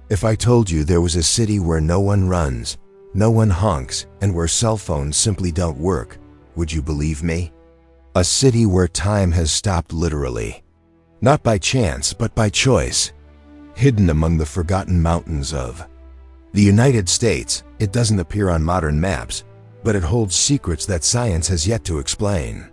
If I told you there was a city where no one runs, no one honks, and where cell phones simply don't work, would you believe me? A city where time has stopped literally. Not by chance, but by choice. Hidden among the forgotten mountains of the United States, it doesn't appear on modern maps, but it holds secrets that science has yet to explain.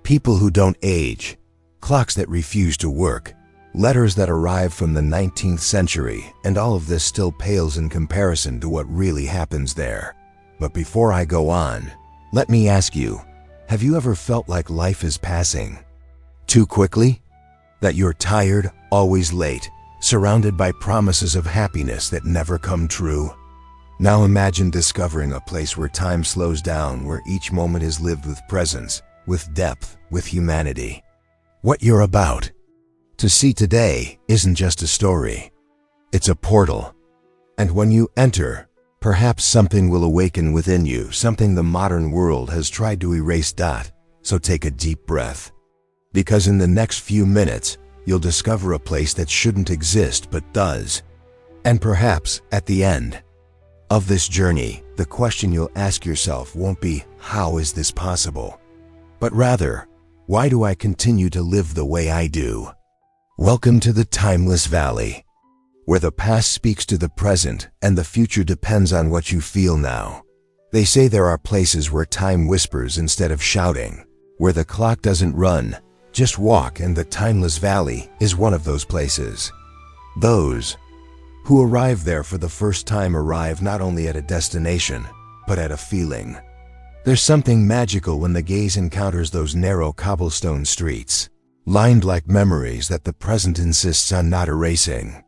People who don't age, clocks that refuse to work, letters that arrive from the 19th century, and all of this still pales in comparison to what really happens there. But before I go on, let me ask you, have you ever felt like life is passing too quickly? That you're tired, always late, surrounded by promises of happiness that never come true? Now imagine discovering a place where time slows down, where each moment is lived with presence, with depth, with humanity. What you're about to see today isn't just a story. It's a portal. And when you enter, perhaps something will awaken within you, something the modern world has tried to erase. So take a deep breath. Because in the next few minutes, you'll discover a place that shouldn't exist but does. And perhaps, at the end of this journey, the question you'll ask yourself won't be, how is this possible? But rather, why do I continue to live the way I do? Welcome to the Timeless Valley, where the past speaks to the present and the future depends on what you feel now. They say there are places where time whispers instead of shouting, where the clock doesn't run, just walk, and the Timeless Valley is one of those places. Those who arrive there for the first time arrive not only at a destination, but at a feeling. There's something magical when the gaze encounters those narrow cobblestone streets, lined like memories that the present insists on not erasing.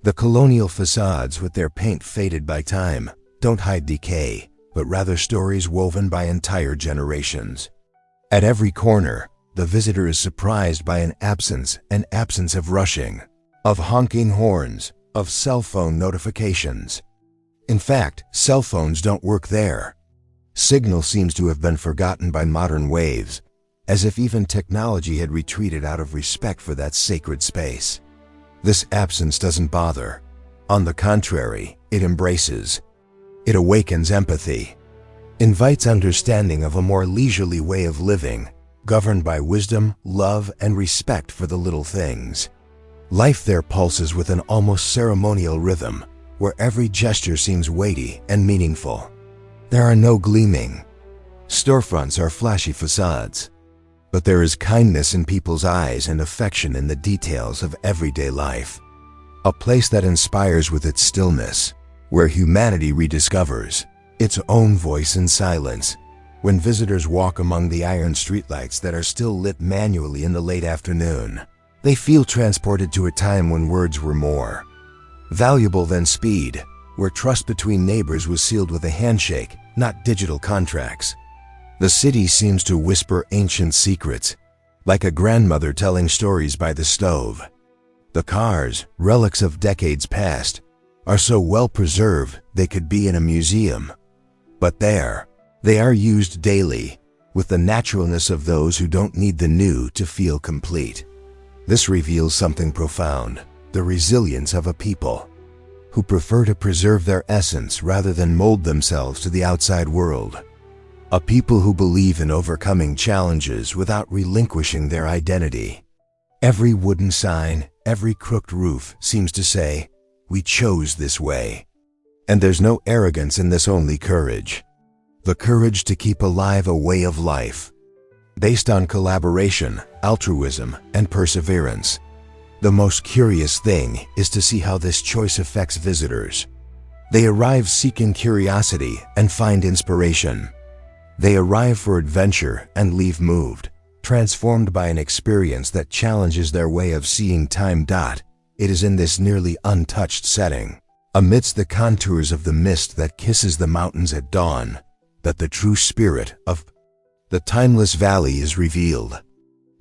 The colonial facades, with their paint faded by time, don't hide decay, but rather stories woven by entire generations. At every corner, the visitor is surprised by an absence of rushing, of honking horns, of cell phone notifications. In fact, cell phones don't work there. Signal seems to have been forgotten by modern waves, as if even technology had retreated out of respect for that sacred space. This absence doesn't bother. On the contrary, it embraces. It awakens empathy, invites understanding of a more leisurely way of living, governed by wisdom, love, and respect for the little things. Life there pulses with an almost ceremonial rhythm, where every gesture seems weighty and meaningful. There are no gleaming storefronts or flashy facades, but there is kindness in people's eyes and affection in the details of everyday life. A place that inspires with its stillness, where humanity rediscovers its own voice in silence. When visitors walk among the iron streetlights that are still lit manually in the late afternoon, they feel transported to a time when words were more valuable than speed, where trust between neighbors was sealed with a handshake, not digital contracts. The city seems to whisper ancient secrets, like a grandmother telling stories by the stove. The cars, relics of decades past, are so well preserved they could be in a museum. But there, they are used daily, with the naturalness of those who don't need the new to feel complete. This reveals something profound, the resilience of a people who prefer to preserve their essence rather than mold themselves to the outside world. A people who believe in overcoming challenges without relinquishing their identity. Every wooden sign, every crooked roof seems to say, "We chose this way." And there's no arrogance in this, only courage. The courage to keep alive a way of life based on collaboration, altruism, and perseverance. The most curious thing is to see how this choice affects visitors. They arrive seeking curiosity and find inspiration. They arrive for adventure and leave moved, transformed by an experience that challenges their way of seeing time. It is in this nearly untouched setting, amidst the contours of the mist that kisses the mountains at dawn, that the true spirit of the Timeless Valley is revealed.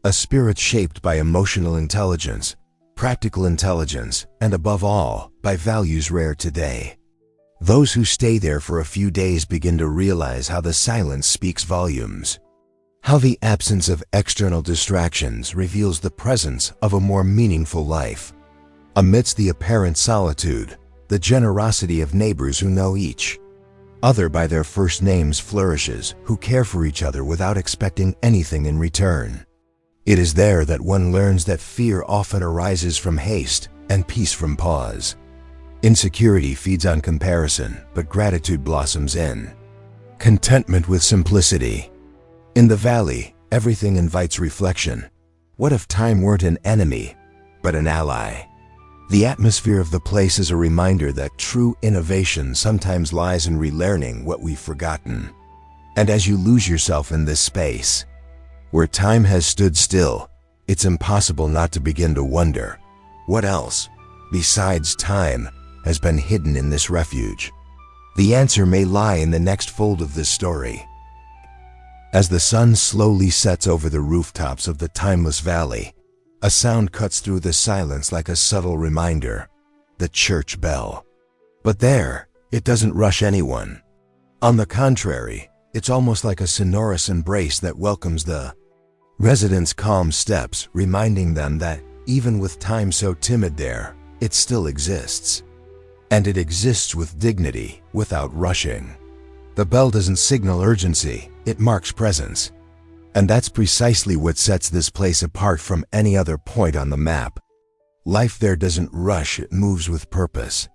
A spirit shaped by emotional intelligence, practical intelligence, and above all, by values rare today. Those who stay there for a few days begin to realize how the silence speaks volumes, how the absence of external distractions reveals the presence of a more meaningful life. Amidst the apparent solitude, the generosity of neighbors who know each other by their first names flourishes, who care for each other without expecting anything in return. It is there that one learns that fear often arises from haste and peace from pause. Insecurity feeds on comparison, but gratitude blossoms in contentment with simplicity. In the valley, everything invites reflection. What if time weren't an enemy, but an ally? The atmosphere of the place is a reminder that true innovation sometimes lies in relearning what we've forgotten. And as you lose yourself in this space, where time has stood still, it's impossible not to begin to wonder, what else, besides time, has been hidden in this refuge? The answer may lie in the next fold of this story. As the sun slowly sets over the rooftops of the timeless valley, a sound cuts through the silence like a subtle reminder: the church bell. But there, it doesn't rush anyone. On the contrary, it's almost like a sonorous embrace that welcomes the residents' calm steps, reminding them that even with time so timid there, it still exists. And it exists with dignity, without rushing. The bell doesn't signal urgency, it marks presence. And that's precisely what sets this place apart from any other point on the map. Life there doesn't rush, it moves with purpose.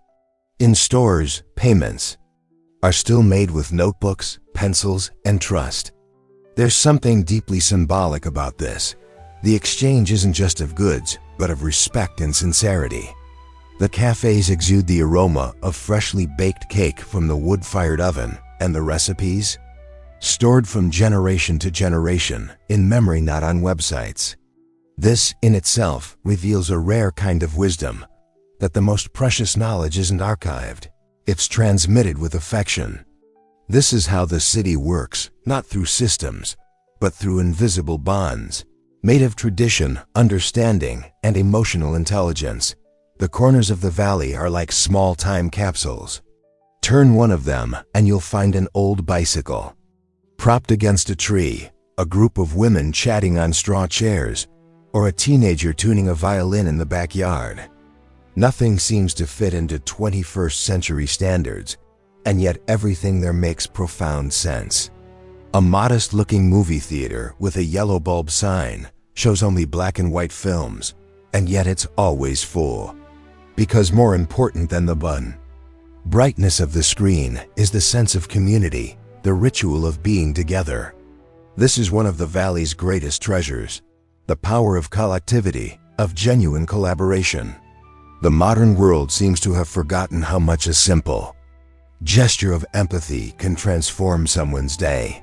In stores, payments are still made with notebooks, pencils, and trust. There's something deeply symbolic about this. The exchange isn't just of goods, but of respect and sincerity. The cafes exude the aroma of freshly baked cake from the wood-fired oven, and the recipes, stored from generation to generation, in memory, not on websites. This, in itself, reveals a rare kind of wisdom, that the most precious knowledge isn't archived, it's transmitted with affection. This is how the city works, not through systems, but through invisible bonds, made of tradition, understanding, and emotional intelligence. The corners of the valley are like small time capsules. Turn one of them, and you'll find an old bicycle propped against a tree, a group of women chatting on straw chairs, or a teenager tuning a violin in the backyard. Nothing seems to fit into 21st century standards, and yet everything there makes profound sense. A modest-looking movie theater with a yellow bulb sign shows only black and white films, and yet it's always full. Because more important than the brightness of the screen is the sense of community, the ritual of being together. This is one of the valley's greatest treasures, the power of collectivity, of genuine collaboration. The modern world seems to have forgotten how much a simple gesture of empathy can transform someone's day.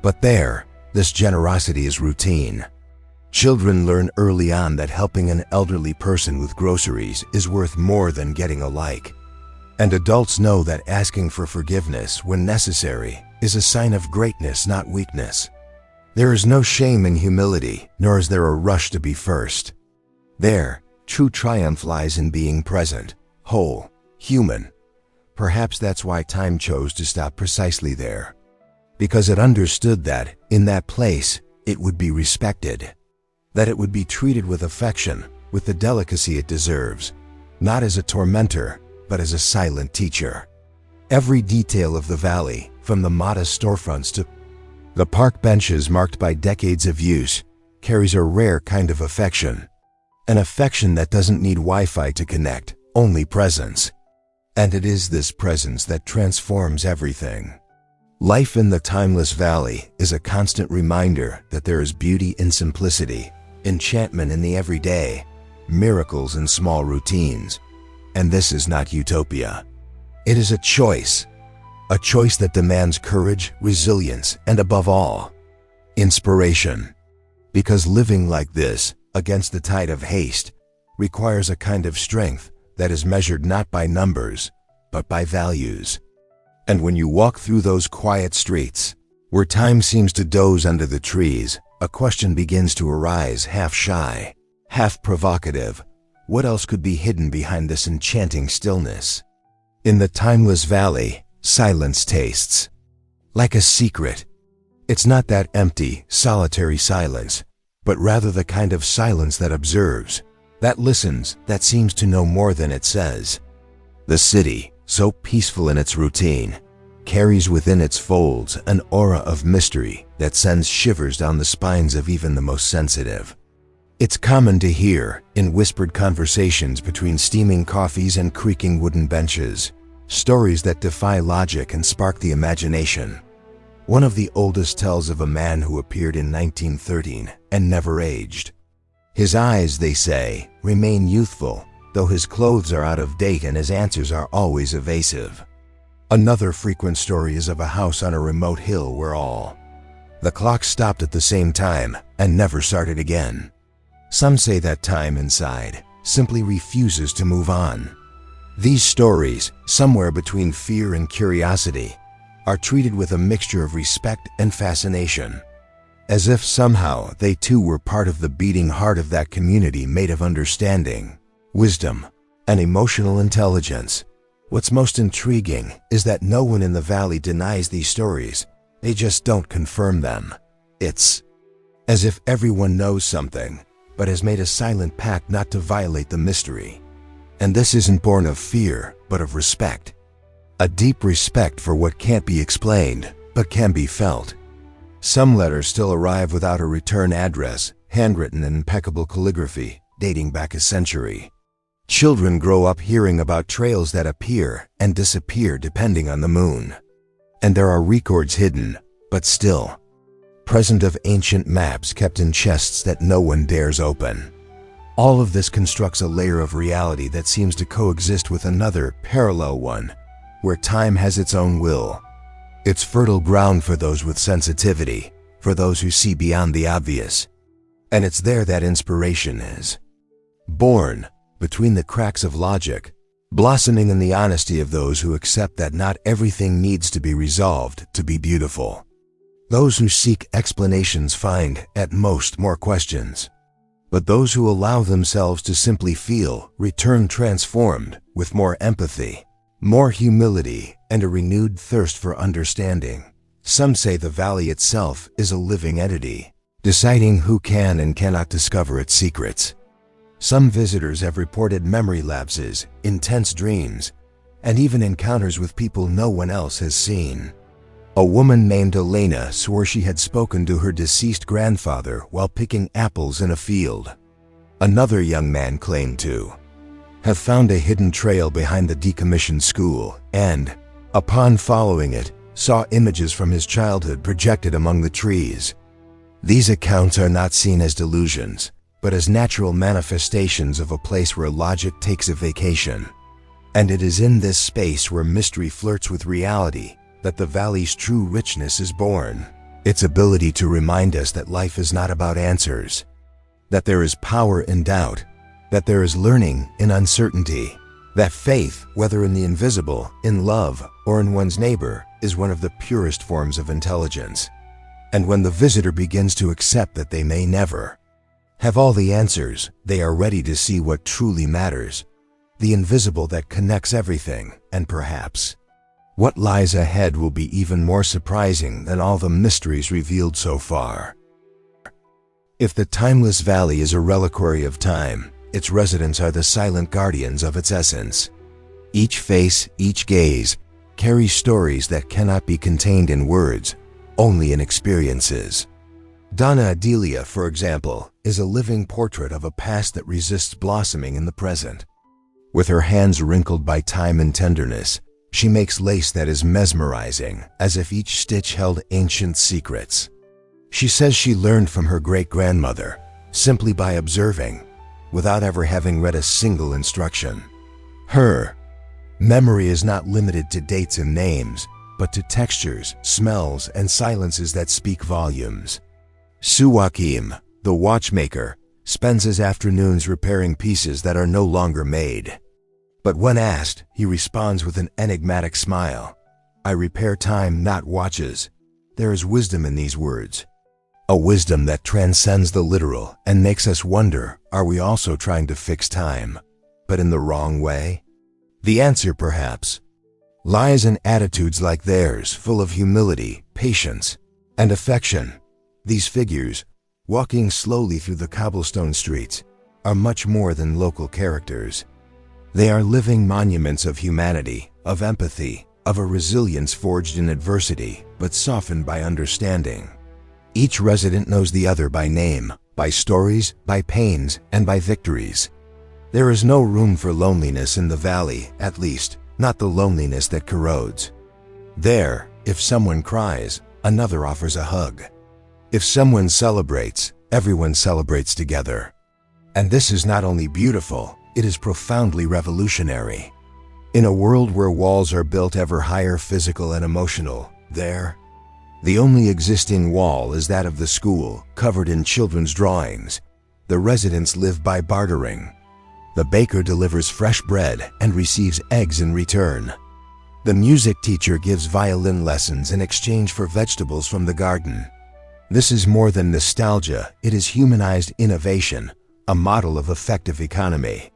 But there, this generosity is routine. Children learn early on that helping an elderly person with groceries is worth more than getting a like. And adults know that asking for forgiveness when necessary is a sign of greatness, not weakness. There is no shame in humility, nor is there a rush to be first. There, true triumph lies in being present, whole, human. Perhaps that's why time chose to stop precisely there. Because it understood that, in that place, it would be respected. That it would be treated with affection, with the delicacy it deserves, not as a tormentor, but as a silent teacher. Every detail of the valley, from the modest storefronts to the park benches marked by decades of use, carries a rare kind of affection. An affection that doesn't need Wi-Fi to connect, only presence. And it is this presence that transforms everything. Life in the timeless valley is a constant reminder that there is beauty in simplicity, enchantment in the everyday, miracles in small routines. And this is not utopia. It is a choice that demands courage, resilience, and above all, inspiration. Because living like this, against the tide of haste, requires a kind of strength that is measured not by numbers, but by values. And when you walk through those quiet streets, where time seems to doze under the trees, a question begins to arise, half shy, half provocative. What else could be hidden behind this enchanting stillness? In the timeless valley, silence tastes like a secret. It's not that empty, solitary silence, but rather the kind of silence that observes, that listens, that seems to know more than it says. The city, so peaceful in its routine, carries within its folds an aura of mystery that sends shivers down the spines of even the most sensitive. It's common to hear, in whispered conversations between steaming coffees and creaking wooden benches, stories that defy logic and spark the imagination. One of the oldest tells of a man who appeared in 1913 and never aged. His eyes, they say, remain youthful, though his clothes are out of date and his answers are always evasive. Another frequent story is of a house on a remote hill where all the clocks stopped at the same time and never started again. Some say that time inside simply refuses to move on. These stories, somewhere between fear and curiosity, are treated with a mixture of respect and fascination, as if somehow they too were part of the beating heart of that community made of understanding, wisdom, and emotional intelligence. What's most intriguing is that no one in the valley denies these stories, they just don't confirm them. It's as if everyone knows something, but has made a silent pact not to violate the mystery. And this isn't born of fear, but of respect. A deep respect for what can't be explained, but can be felt. Some letters still arrive without a return address, handwritten in impeccable calligraphy, dating back a century. Children grow up hearing about trails that appear and disappear depending on the moon. And there are records hidden, but still present of ancient maps kept in chests that no one dares open. All of this constructs a layer of reality that seems to coexist with another parallel one, where time has its own will. It's fertile ground for those with sensitivity, for those who see beyond the obvious. And it's there that inspiration is born, between the cracks of logic, blossoming in the honesty of those who accept that not everything needs to be resolved to be beautiful. Those who seek explanations find, at most, more questions. But those who allow themselves to simply feel return transformed with more empathy, more humility, and a renewed thirst for understanding. Some say the valley itself is a living entity, deciding who can and cannot discover its secrets. Some visitors have reported memory lapses, intense dreams, and even encounters with people no one else has seen. A woman named Elena swore she had spoken to her deceased grandfather while picking apples in a field. Another young man claimed to have found a hidden trail behind the decommissioned school and, upon following it, saw images from his childhood projected among the trees. These accounts are not seen as delusions, but as natural manifestations of a place where logic takes a vacation. And it is in this space where mystery flirts with reality that the valley's true richness is born. Its ability to remind us that life is not about answers, that there is power in doubt, that there is learning in uncertainty, that faith, whether in the invisible, in love, or in one's neighbor, is one of the purest forms of intelligence. And when the visitor begins to accept that they may never have all the answers, they are ready to see what truly matters, the invisible that connects everything, and perhaps what lies ahead will be even more surprising than all the mysteries revealed so far. If the timeless valley is a reliquary of time, its residents are the silent guardians of its essence. Each face, each gaze, carries stories that cannot be contained in words, only in experiences. Donna Adelia, for example, is a living portrait of a past that resists blossoming in the present. With her hands wrinkled by time and tenderness, she makes lace that is mesmerizing, as if each stitch held ancient secrets. She says she learned from her great-grandmother, simply by observing, without ever having read a single instruction. Her memory is not limited to dates and names, but to textures, smells, and silences that speak volumes. Suwakim, the watchmaker, spends his afternoons repairing pieces that are no longer made. But when asked, he responds with an enigmatic smile. I repair time, not watches. There is wisdom in these words. A wisdom that transcends the literal and makes us wonder, are we also trying to fix time, but in the wrong way? The answer, perhaps, lies in attitudes like theirs, full of humility, patience, and affection. These figures, walking slowly through the cobblestone streets, are much more than local characters. They are living monuments of humanity, of empathy, of a resilience forged in adversity, but softened by understanding. Each resident knows the other by name, by stories, by pains, and by victories. There is no room for loneliness in the valley, at least, not the loneliness that corrodes. There, if someone cries, another offers a hug. If someone celebrates, everyone celebrates together. And this is not only beautiful, it is profoundly revolutionary. In a world where walls are built ever higher, physical and emotional, the only existing wall is that of the school, covered in children's drawings. The residents live by bartering. The baker delivers fresh bread and receives eggs in return. The music teacher gives violin lessons in exchange for vegetables from the garden. This is more than nostalgia, it is humanized innovation, a model of effective economy.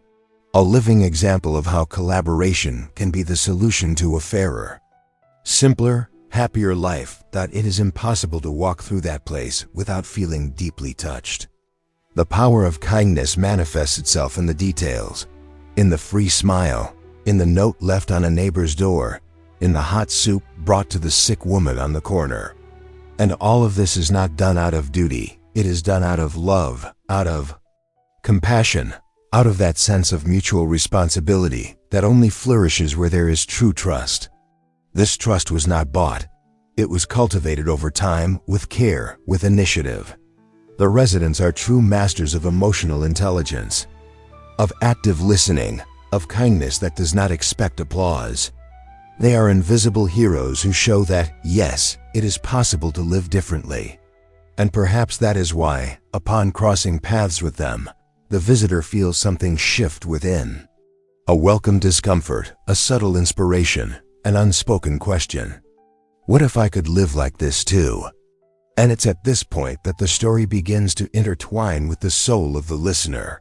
A living example of how collaboration can be the solution to a fairer, simpler, happier life. That it is impossible to walk through that place without feeling deeply touched. The power of kindness manifests itself in the details, in the free smile, in the note left on a neighbor's door, in the hot soup brought to the sick woman on the corner. And all of this is not done out of duty, it is done out of love, out of compassion, out of that sense of mutual responsibility that only flourishes where there is true trust. This trust was not bought. It was cultivated over time, with care, with initiative. The residents are true masters of emotional intelligence, of active listening, of kindness that does not expect applause. They are invisible heroes who show that, yes, it is possible to live differently. And perhaps that is why, upon crossing paths with them, the visitor feels something shift within. A welcome discomfort, a subtle inspiration, an unspoken question. What if I could live like this too? And it's at this point that the story begins to intertwine with the soul of the listener.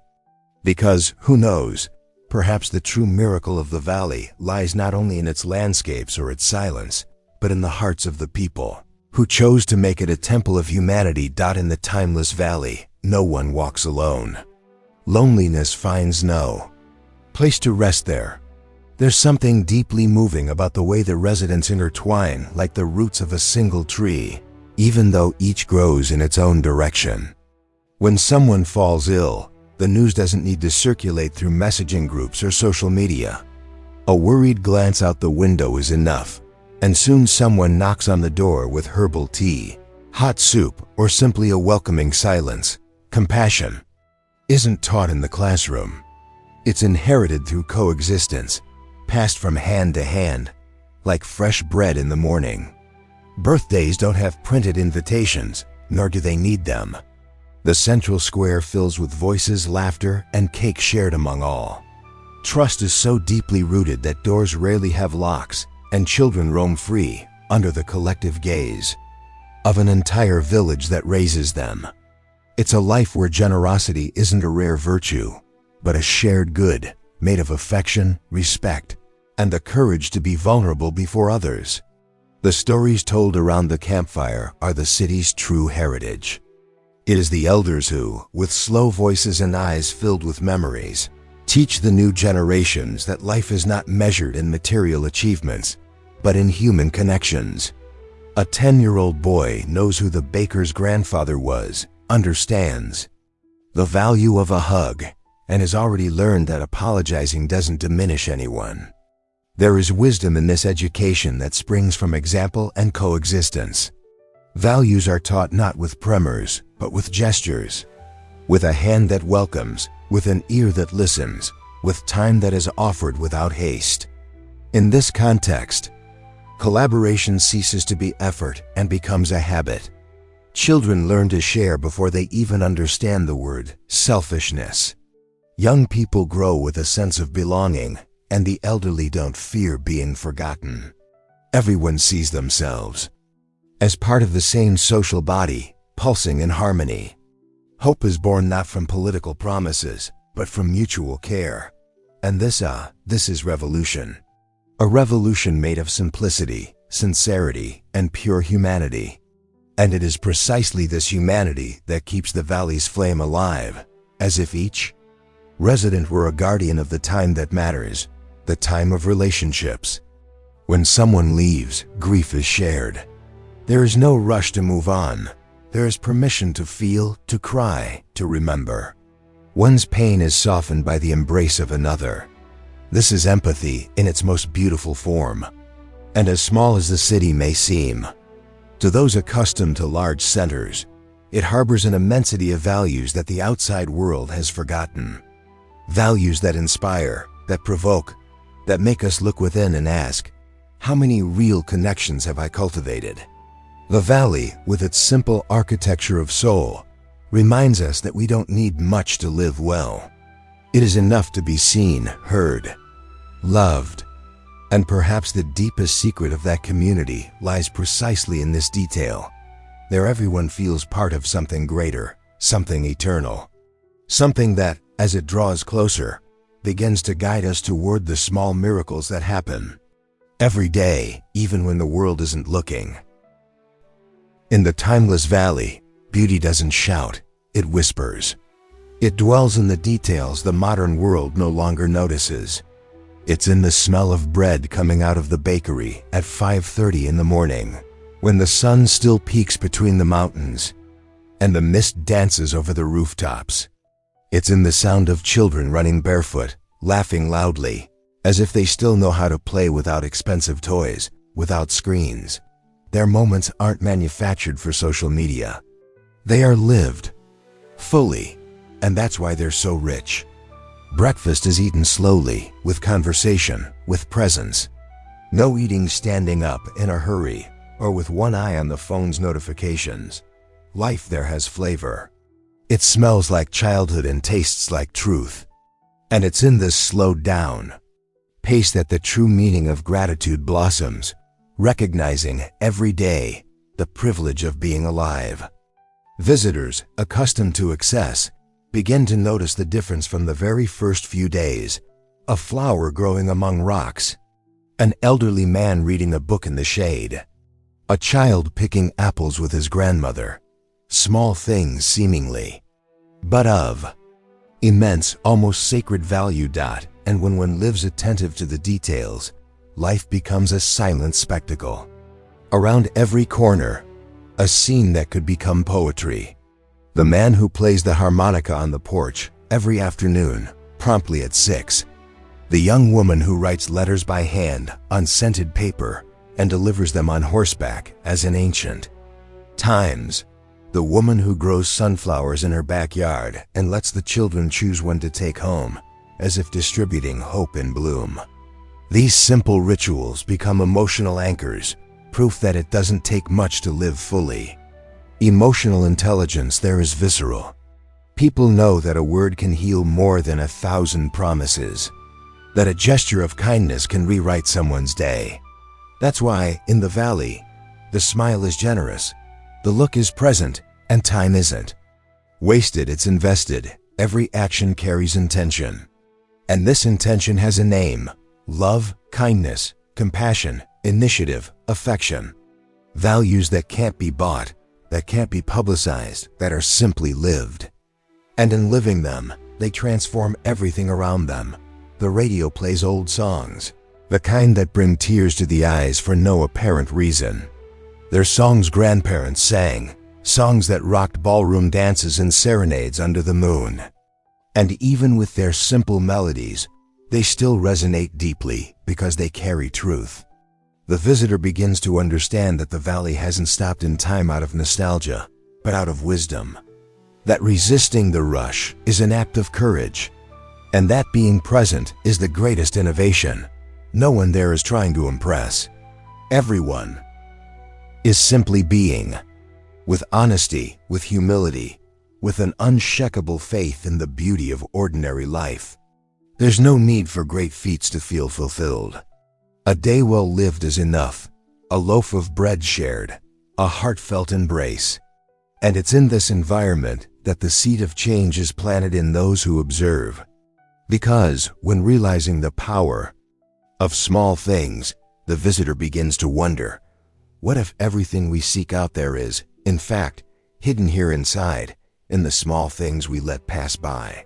Because, who knows, perhaps the true miracle of the valley lies not only in its landscapes or its silence, but in the hearts of the people, who chose to make it a temple of humanity. In the timeless valley, no one walks alone. Loneliness finds no place to rest there. There's something deeply moving about the way the residents intertwine like the roots of a single tree, even though each grows in its own direction. When someone falls ill, the news doesn't need to circulate through messaging groups or social media. A worried glance out the window is enough, and soon someone knocks on the door with herbal tea, hot soup, or simply a welcoming silence. Compassion isn't taught in the classroom. It's inherited through coexistence, passed from hand to hand, like fresh bread in the morning. Birthdays don't have printed invitations, nor do they need them. The central square fills with voices, laughter, and cake shared among all. Trust is so deeply rooted that doors rarely have locks, and children roam free under the collective gaze of an entire village that raises them. It's a life where generosity isn't a rare virtue, but a shared good, made of affection, respect, and the courage to be vulnerable before others. The stories told around the campfire are the city's true heritage. It is the elders who, with slow voices and eyes filled with memories, teach the new generations that life is not measured in material achievements, but in human connections. A 10-year-old boy knows who the baker's grandfather was, understands the value of a hug, and has already learned that apologizing doesn't diminish anyone. There is wisdom in this education that springs from example and coexistence. Values are taught not with primers, but with gestures, with a hand that welcomes, with an ear that listens, with time that is offered without haste. In this context, collaboration ceases to be effort and becomes a habit. Children learn to share before they even understand the word selfishness. Young people grow with a sense of belonging, and the elderly don't fear being forgotten. Everyone sees themselves as part of the same social body, pulsing in harmony. Hope is born not from political promises, but from mutual care. And this is revolution. A revolution made of simplicity, sincerity, and pure humanity. And it is precisely this humanity that keeps the valley's flame alive, as if each Residents were a guardian of the time that matters, the time of relationships. When someone leaves, grief is shared. There is no rush to move on. There is permission to feel, to cry, to remember. One's pain is softened by the embrace of another. This is empathy in its most beautiful form. And as small as the city may seem, to those accustomed to large centers, it harbors an immensity of values that the outside world has forgotten. Values that inspire, that provoke, that make us look within and ask, how many real connections have I cultivated? The valley, with its simple architecture of soul, reminds us that we don't need much to live well. It is enough to be seen, heard, loved. And perhaps the deepest secret of that community lies precisely in this detail. There everyone feels part of something greater, something eternal. Something that, as it draws closer, begins to guide us toward the small miracles that happen every day, even when the world isn't looking. In the timeless valley, beauty doesn't shout, it whispers. It dwells in the details the modern world no longer notices. It's in the smell of bread coming out of the bakery at 5:30 in the morning, when the sun still peaks between the mountains and the mist dances over the rooftops. It's in the sound of children running barefoot, laughing loudly, as if they still know how to play without expensive toys, without screens. Their moments aren't manufactured for social media. They are lived, fully, and that's why they're so rich. Breakfast is eaten slowly, with conversation, with presence. No eating standing up in a hurry or with one eye on the phone's notifications. Life there has flavor. It smells like childhood and tastes like truth. And it's in this slowed down pace that the true meaning of gratitude blossoms, recognizing every day the privilege of being alive. Visitors, accustomed to excess, begin to notice the difference from the very first few days. A flower growing among rocks, an elderly man reading a book in the shade, a child picking apples with his grandmother. Small things seemingly, but of immense, almost sacred value. And when one lives attentive to the details, life becomes a silent spectacle. Around every corner, a scene that could become poetry. The man who plays the harmonica on the porch every afternoon, promptly at 6. The young woman who writes letters by hand on scented paper and delivers them on horseback as in ancient times. The woman who grows sunflowers in her backyard and lets the children choose when to take home, as if distributing hope in bloom. These simple rituals become emotional anchors, proof that it doesn't take much to live fully. Emotional intelligence there is visceral. People know that a word can heal more than 1,000 promises, that a gesture of kindness can rewrite someone's day. That's why, in the valley, the smile is generous, the look is present, and time isn't wasted, it's invested. Every action carries intention. And this intention has a name: love, kindness, compassion, initiative, affection. Values that can't be bought, that can't be publicized, that are simply lived. And in living them, they transform everything around them. The radio plays old songs, the kind that bring tears to the eyes for no apparent reason. They're songs grandparents sang, songs that rocked ballroom dances and serenades under the moon. And even with their simple melodies, they still resonate deeply because they carry truth. The visitor begins to understand that the valley hasn't stopped in time out of nostalgia, but out of wisdom. That resisting the rush is an act of courage, and that being present is the greatest innovation. No one there is trying to impress. Everyone is simply being, with honesty, with humility, with an unshakable faith in the beauty of ordinary life. There's no need for great feats to feel fulfilled. A day well lived is enough, a loaf of bread shared, a heartfelt embrace. And it's in this environment that the seed of change is planted in those who observe. Because when realizing the power of small things, the visitor begins to wonder, what if everything we seek out there is, in fact, hidden here inside, in the small things we let pass by?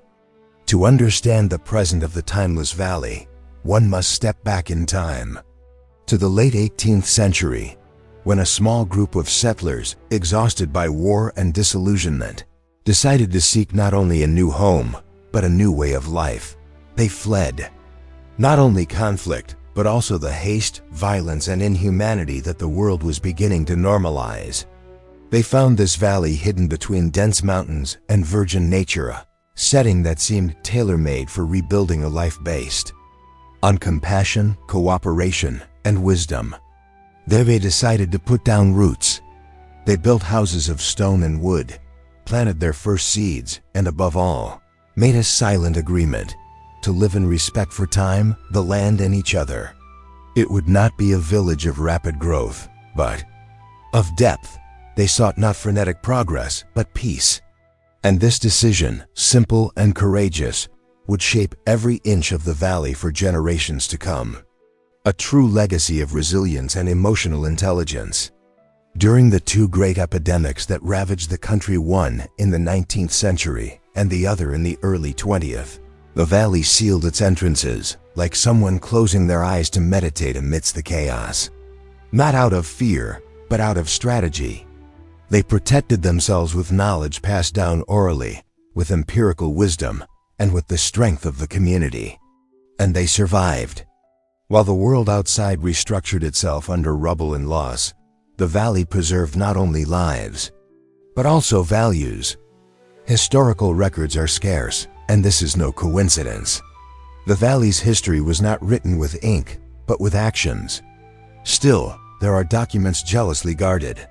To understand the present of the timeless valley, one must step back in time to the late 18th century, when a small group of settlers, exhausted by war and disillusionment, decided to seek not only a new home, but a new way of life. They fled not only conflict, but also the haste, violence, and inhumanity that the world was beginning to normalize. They found this valley hidden between dense mountains and virgin nature, a setting that seemed tailor-made for rebuilding a life based on compassion, cooperation, and wisdom. There they decided to put down roots. They built houses of stone and wood, planted their first seeds, and above all, made a silent agreement to live in respect for time, the land, and each other. It would not be a village of rapid growth, but of depth. They sought not frenetic progress, but peace. And this decision, simple and courageous, would shape every inch of the valley for generations to come. A true legacy of resilience and emotional intelligence. During the two great epidemics that ravaged the country, one in the 19th century and the other in the early 20th, the valley sealed its entrances, like someone closing their eyes to meditate amidst the chaos. Not out of fear, but out of strategy. They protected themselves with knowledge passed down orally, with empirical wisdom, and with the strength of the community. And they survived. While the world outside restructured itself under rubble and loss, the valley preserved not only lives, but also values. Historical records are scarce, and this is no coincidence. The valley's history was not written with ink, but with actions. Still, there are documents jealously guarded.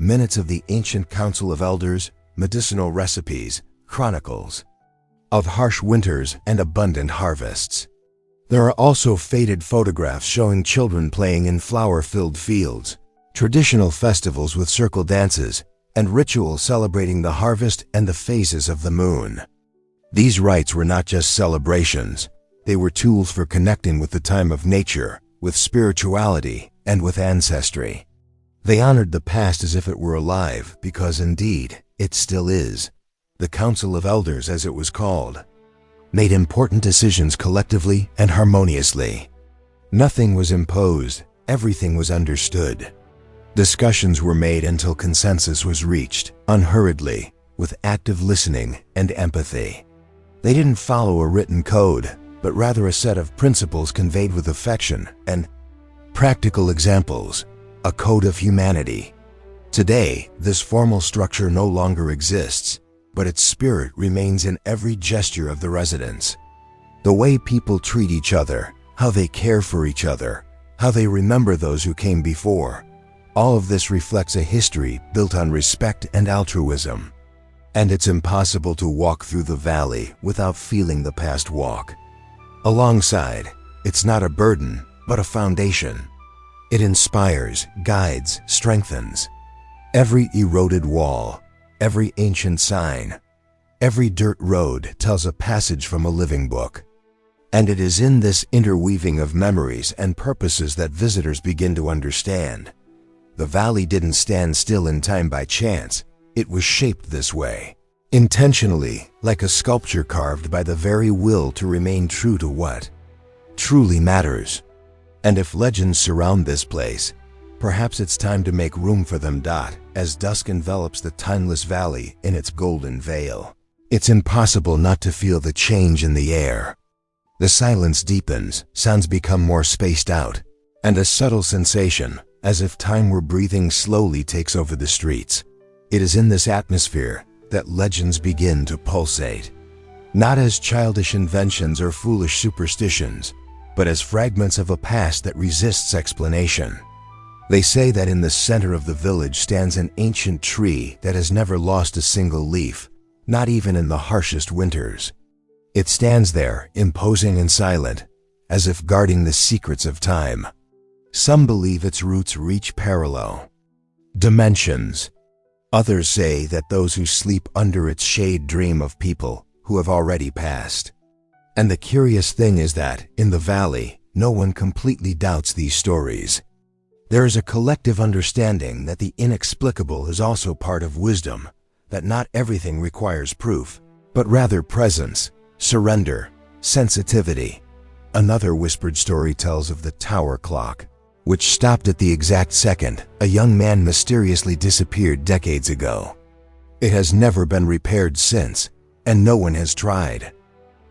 Minutes of the ancient council of elders, medicinal recipes, chronicles of harsh winters and abundant harvests. There are also faded photographs showing children playing in flower-filled fields, traditional festivals with circle dances, and rituals celebrating the harvest and the phases of the moon. These rites were not just celebrations, they were tools for connecting with the time of nature, with spirituality, and with ancestry. They honored the past as if it were alive, because indeed, it still is. The Council of Elders, as it was called, made important decisions collectively and harmoniously. Nothing was imposed, everything was understood. Discussions were made until consensus was reached, unhurriedly, with active listening and empathy. They didn't follow a written code, but rather a set of principles conveyed with affection and practical examples, a code of humanity. Today, this formal structure no longer exists, but its spirit remains in every gesture of the residents. The way people treat each other, how they care for each other, how they remember those who came before. All of this reflects a history built on respect and altruism. And it's impossible to walk through the valley without feeling the past walk. Alongside, it's not a burden, but a foundation. It inspires, guides, strengthens. Every eroded wall, every ancient sign, every dirt road tells a passage from a living book. And it is in this interweaving of memories and purposes that visitors begin to understand. The valley didn't stand still in time by chance, it was shaped this way, intentionally, like a sculpture carved by the very will to remain true to what truly matters. And if legends surround this place, perhaps it's time to make room for them. As dusk envelops the timeless valley in its golden veil, it's impossible not to feel the change in the air. The silence deepens, sounds become more spaced out, and a subtle sensation, as if time were breathing slowly, takes over the streets. It is in this atmosphere that legends begin to pulsate, not as childish inventions or foolish superstitions, but as fragments of a past that resists explanation. They say that in the center of the village stands an ancient tree that has never lost a single leaf, not even in the harshest winters. It stands there, imposing and silent, as if guarding the secrets of time. Some believe its roots reach parallel dimensions. Others say that those who sleep under its shade dream of people who have already passed. And the curious thing is that, in the valley, no one completely doubts these stories. There is a collective understanding that the inexplicable is also part of wisdom, that not everything requires proof, but rather presence, surrender, sensitivity. Another whispered story tells of the tower clock, which stopped at the exact second a young man mysteriously disappeared decades ago. It has never been repaired since, and no one has tried.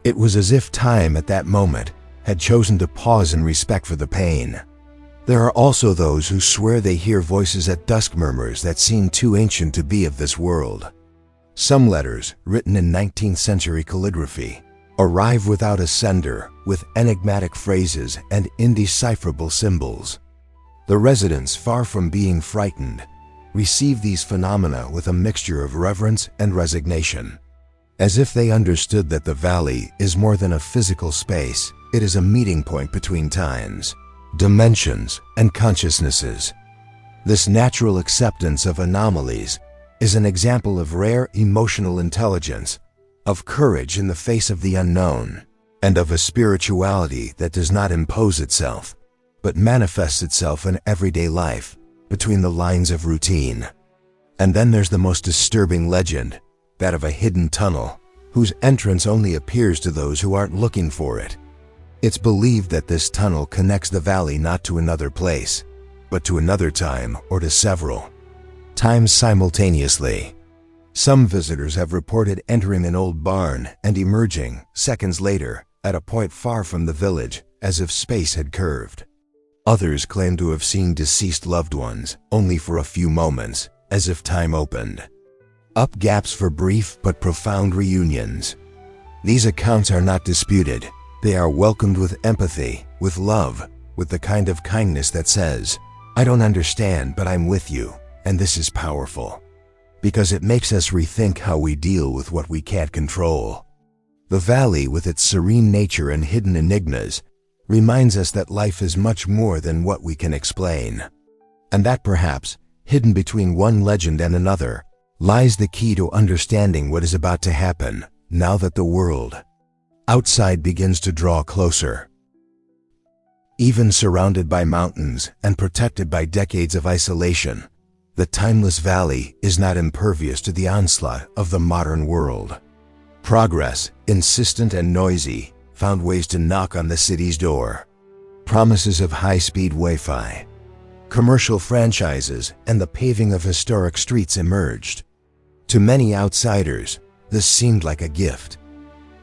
It was as if time at that moment had chosen to pause in respect for the pain. There are also those who swear they hear voices at dusk, murmurs that seem too ancient to be of this world. Some letters, written in 19th century calligraphy, arrive without a sender, with enigmatic phrases and indecipherable symbols. The residents, far from being frightened, receive these phenomena with a mixture of reverence and resignation. As if they understood that the valley is more than a physical space, it is a meeting point between times, dimensions, and consciousnesses. This natural acceptance of anomalies is an example of rare emotional intelligence, of courage in the face of the unknown, and of a spirituality that does not impose itself, but manifests itself in everyday life, between the lines of routine. And then there's the most disturbing legend, that of a hidden tunnel, whose entrance only appears to those who aren't looking for it. It's believed that this tunnel connects the valley not to another place, but to another time or to several times simultaneously. Some visitors have reported entering an old barn and emerging, seconds later, at a point far from the village, as if space had curved. Others claim to have seen deceased loved ones, only for a few moments, as if time opened up gaps for brief but profound reunions. These accounts are not disputed. They are welcomed with empathy, with love, with the kind of kindness that says, "I don't understand, but I'm with you," and this is powerful, because it makes us rethink how we deal with what we can't control. The valley, with its serene nature and hidden enigmas, reminds us that life is much more than what we can explain, and that perhaps, hidden between one legend and another, lies the key to understanding what is about to happen now that the world outside begins to draw closer. Even surrounded by mountains and protected by decades of isolation, the timeless valley is not impervious to the onslaught of the modern world. Progress, insistent and noisy, found ways to knock on the city's door. Promises of high-speed Wi-Fi, commercial franchises, and the paving of historic streets emerged. To many outsiders, this seemed like a gift.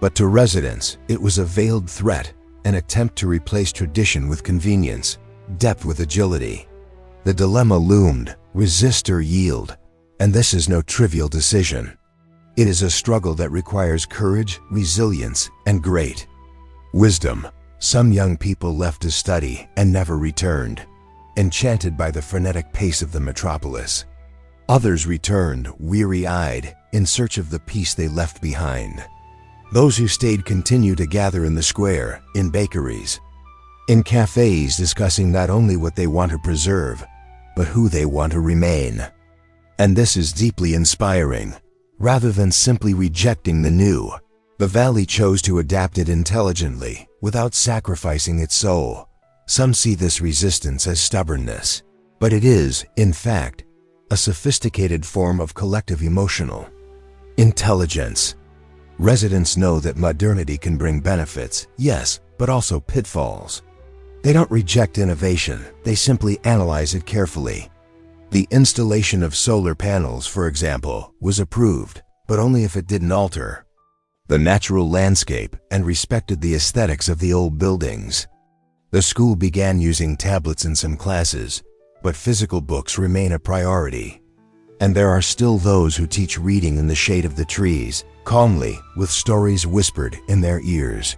But to residents, it was a veiled threat, an attempt to replace tradition with convenience, depth with agility. The dilemma loomed: resist or yield, and this is no trivial decision. It is a struggle that requires courage, resilience, and great wisdom. Some young people left to study and never returned, enchanted by the frenetic pace of the metropolis. Others returned, weary-eyed, in search of the peace they left behind. Those who stayed continue to gather in the square, in bakeries, in cafes, discussing not only what they want to preserve, but who they want to remain. And this is deeply inspiring. Rather than simply rejecting the new, the valley chose to adapt it intelligently, without sacrificing its soul. Some see this resistance as stubbornness, but it is, in fact, a sophisticated form of collective emotional intelligence. Residents know that modernity can bring benefits, yes, but also pitfalls. They don't reject innovation, they simply analyze it carefully. The installation of solar panels, for example, was approved, but only if it didn't alter the natural landscape and respected the aesthetics of the old buildings. The school began using tablets in some classes, but physical books remain a priority. And there are still those who teach reading in the shade of the trees, calmly, with stories whispered in their ears.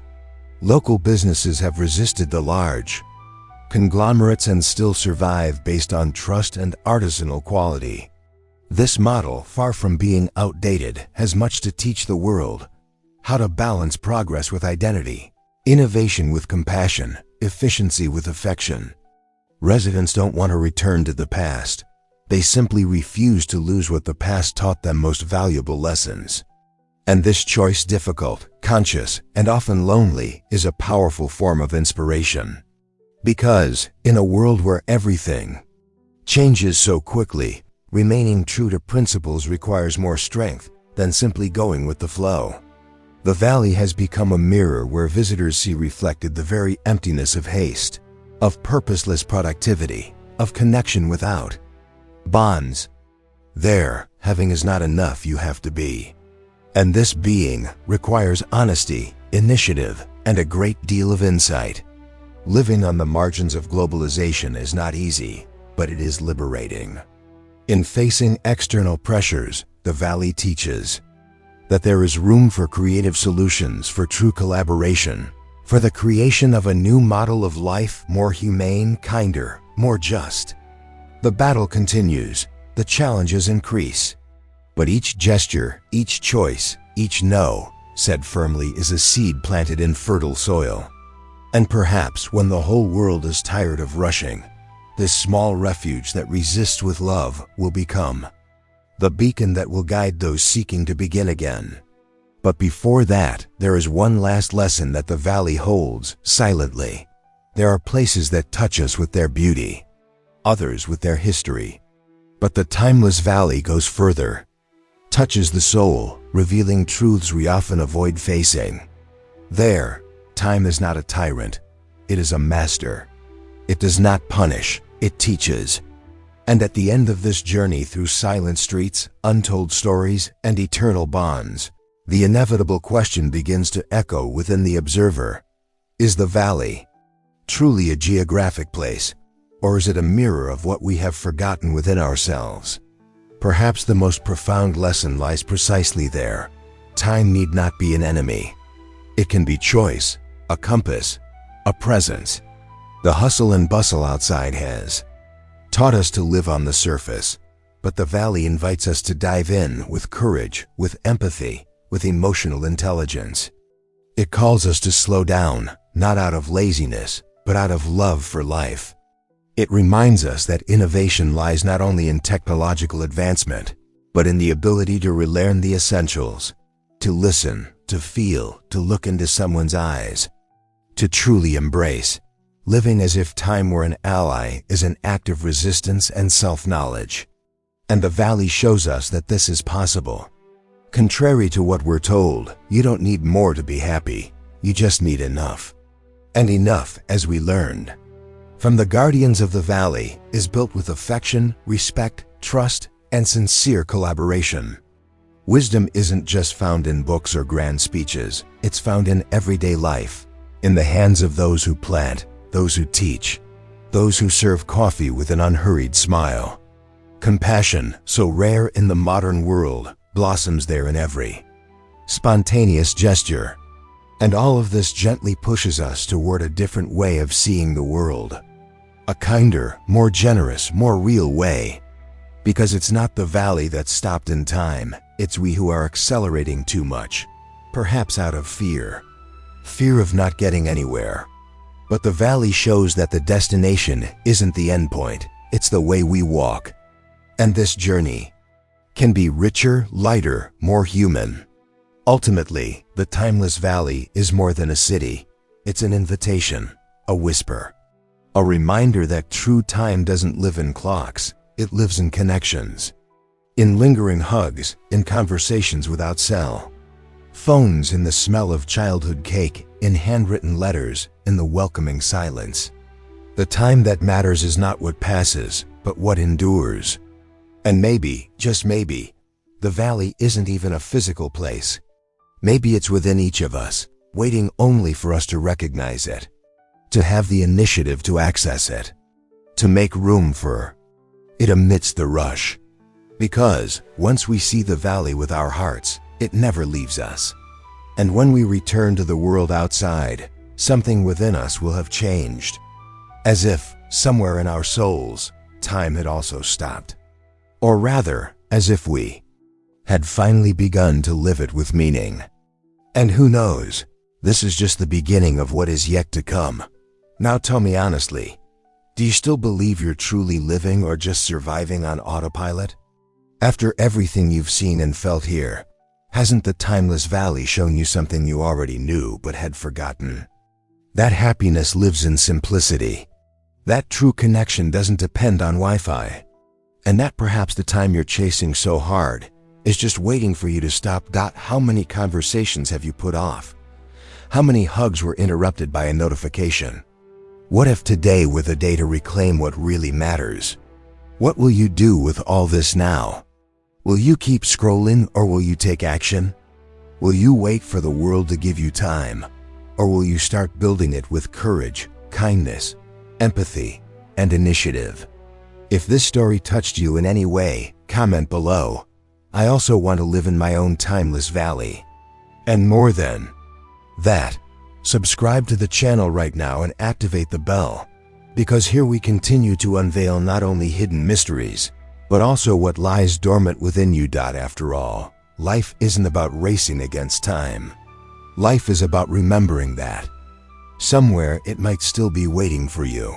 Local businesses have resisted the large conglomerates and still survive based on trust and artisanal quality. This model, far from being outdated, has much to teach the world: how to balance progress with identity, innovation with compassion, efficiency with affection. Residents don't want to return to the past. They simply refuse to lose what the past taught them: most valuable lessons. And this choice, difficult, conscious, and often lonely, is a powerful form of inspiration. Because, in a world where everything changes so quickly, remaining true to principles requires more strength than simply going with the flow. The valley has become a mirror where visitors see reflected the very emptiness of haste, of purposeless productivity, of connection without bonds. There, having is not enough, you have to be. And this being requires honesty, initiative, and a great deal of insight. Living on the margins of globalization is not easy, but it is liberating. In facing external pressures, the valley teaches that there is room for creative solutions, for true collaboration, for the creation of a new model of life, more humane, kinder, more just. The battle continues, the challenges increase. But each gesture, each choice, each no, said firmly, is a seed planted in fertile soil. And perhaps when the whole world is tired of rushing, this small refuge that resists with love will become the beacon that will guide those seeking to begin again. But before that, there is one last lesson that the valley holds silently. There are places that touch us with their beauty, others with their history. But the timeless valley goes further, touches the soul, revealing truths we often avoid facing. There, time is not a tyrant, it is a master. It does not punish, it teaches. And at the end of this journey through silent streets, untold stories, and eternal bonds, the inevitable question begins to echo within the observer. Is the valley truly a geographic place, or is it a mirror of what we have forgotten within ourselves? Perhaps the most profound lesson lies precisely there. Time need not be an enemy. It can be choice, a compass, a presence. The hustle and bustle outside has taught us to live on the surface, but the valley invites us to dive in with courage, with empathy, with emotional intelligence. It calls us to slow down, not out of laziness, but out of love for life. It reminds us that innovation lies not only in technological advancement, but in the ability to relearn the essentials, to listen, to feel, to look into someone's eyes, to truly embrace. Living as if time were an ally is an act of resistance and self-knowledge. And the valley shows us that this is possible. Contrary to what we're told, you don't need more to be happy, you just need enough. And enough, as we learned from the guardians of the valley, is built with affection, respect, trust, and sincere collaboration. Wisdom isn't just found in books or grand speeches, it's found in everyday life, in the hands of those who plant, those who teach, those who serve coffee with an unhurried smile. Compassion, so rare in the modern world, blossoms there in every spontaneous gesture. And all of this gently pushes us toward a different way of seeing the world. A kinder, more generous, more real way. Because it's not the valley that's stopped in time, it's we who are accelerating too much, perhaps out of fear. Fear of not getting anywhere. But the valley shows that the destination isn't the end point, it's the way we walk. And this journey can be richer, lighter, more human. Ultimately, the timeless valley is more than a city. It's an invitation, a whisper, a reminder that true time doesn't live in clocks, it lives in connections. In lingering hugs, in conversations without cell phones, in the smell of childhood cake, in handwritten letters, in the welcoming silence. The time that matters is not what passes, but what endures. And maybe, just maybe, the valley isn't even a physical place. Maybe it's within each of us, waiting only for us to recognize it, to have the initiative to access it, to make room for it amidst the rush. Because once we see the valley with our hearts, it never leaves us. And when we return to the world outside, something within us will have changed. As if, somewhere in our souls, time had also stopped. Or rather, as if we had finally begun to live it with meaning. And who knows, this is just the beginning of what is yet to come. Now tell me honestly, do you still believe you're truly living or just surviving on autopilot? After everything you've seen and felt here, hasn't the timeless valley shown you something you already knew but had forgotten? That happiness lives in simplicity. That true connection doesn't depend on Wi-Fi. And that perhaps the time you're chasing so hard is just waiting for you to stop. How many conversations have you put off? How many hugs were interrupted by a notification? What if today were the day to reclaim what really matters? What will you do with all this now? Will you keep scrolling, or will you take action? Will you wait for the world to give you time, or will you start building it with courage, kindness, empathy, and initiative? If this story touched you in any way, comment below. I also want to live in my own timeless valley. And more than that, subscribe to the channel right now and activate the bell, because here we continue to unveil not only hidden mysteries, but also what lies dormant within you. After all, life isn't about racing against time. Life is about remembering that somewhere it might still be waiting for you.